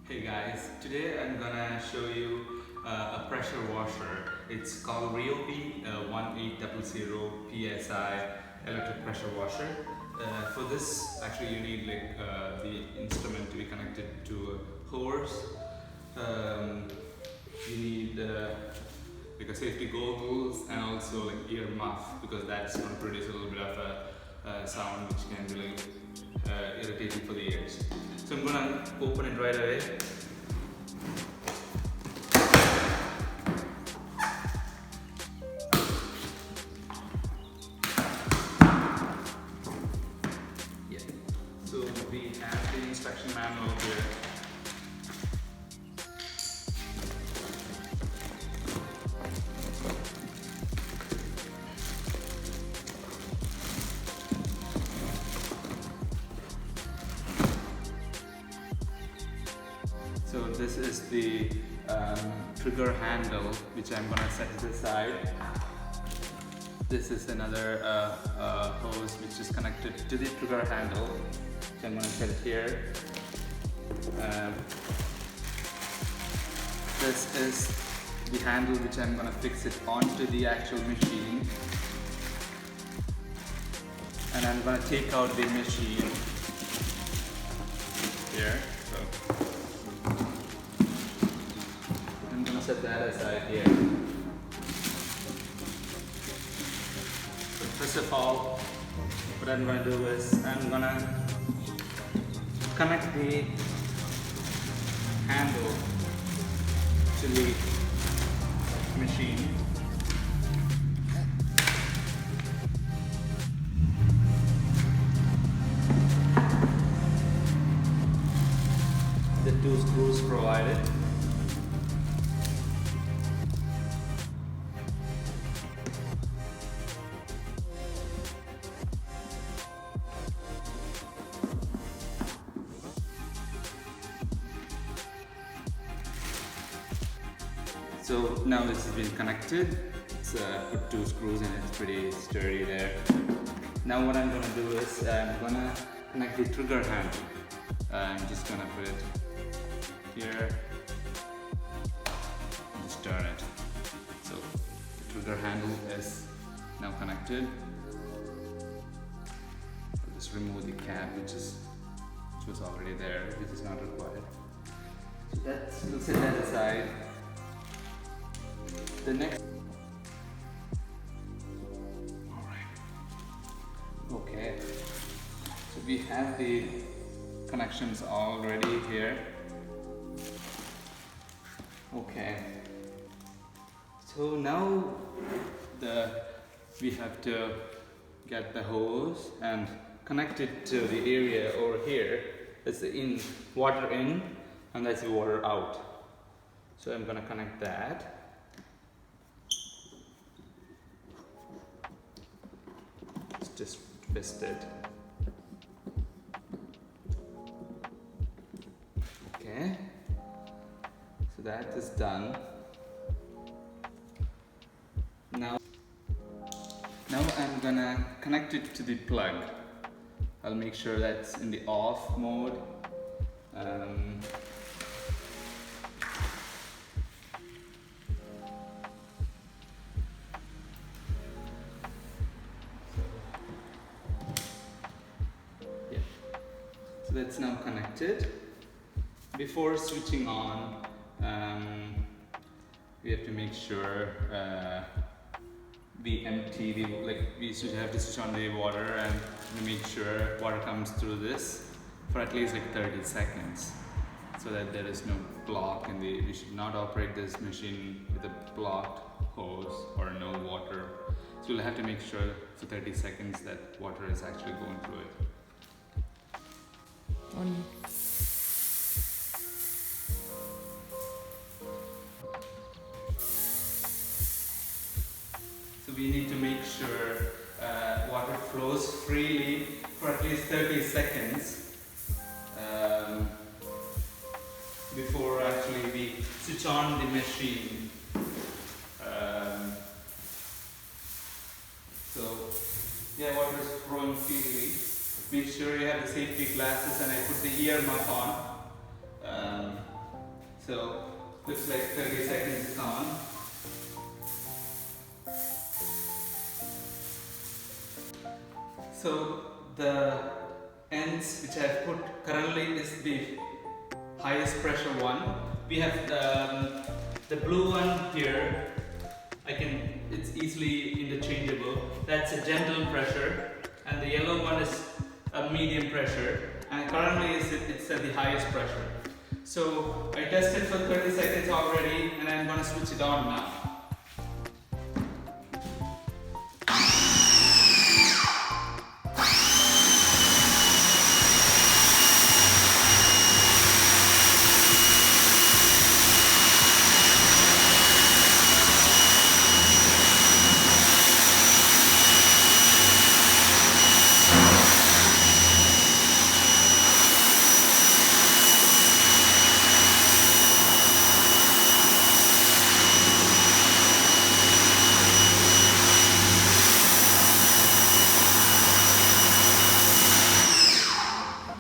Hey guys, today I'm gonna show you a pressure washer. It's called RYOBI 1800 PSI electric pressure washer. For this, actually you need the instrument to be connected to a hose. You need a safety goggles and also like ear muff, because that's going to produce a little bit of a sound which can be irritating for the ears. So I'm gonna open it right away. Yeah. So we have the instruction manual here. So this is the trigger handle, which I'm gonna set to the side. This is another hose which is connected to the trigger handle, which I'm gonna set it here. This is the handle which I'm gonna fix it onto the actual machine, and I'm gonna take out the machine here. So I'm gonna set that aside here. So first of all, what I'm gonna do is I'm gonna connect the handle to the machine. The two screws provided. So now this has been connected. It's put two screws and it's pretty sturdy there. Now what I'm gonna do is I'm gonna connect the trigger handle. I'm just gonna put it here and just turn it. So the trigger handle is now connected. I'll just remove the cap which was already there, which is not required. So we'll set that aside. The next, alright, okay, so we have the connections already here. Okay, so now we have to get the hose and connect it to the area over here. That's the water in, and that's the water out. So I'm gonna connect that. Just twist it. Okay, so that is done. Now I'm gonna connect it to the plug. I'll make sure that's in the off mode. So that's now connected. Before switching on, we have to make sure we empty we should have to switch on the water and make sure water comes through this for at least 30 seconds, so that there is no block in we should not operate this machine with a blocked hose or no water. So we'll have to make sure for 30 seconds that water is actually going through it. So we need to make sure water flows freely for at least 30 seconds before actually we switch on the machine. So yeah, water is flowing freely. Make sure you have the safety glasses, and I put the ear muff on. So looks like 30 seconds is on. So the ends which I have put currently is the highest pressure one. We have the blue one here. It's easily interchangeable. That's a gentle pressure, and the yellow one is a medium pressure. And currently it's at the highest pressure. So I tested for 30 seconds already, and I'm gonna switch it on now.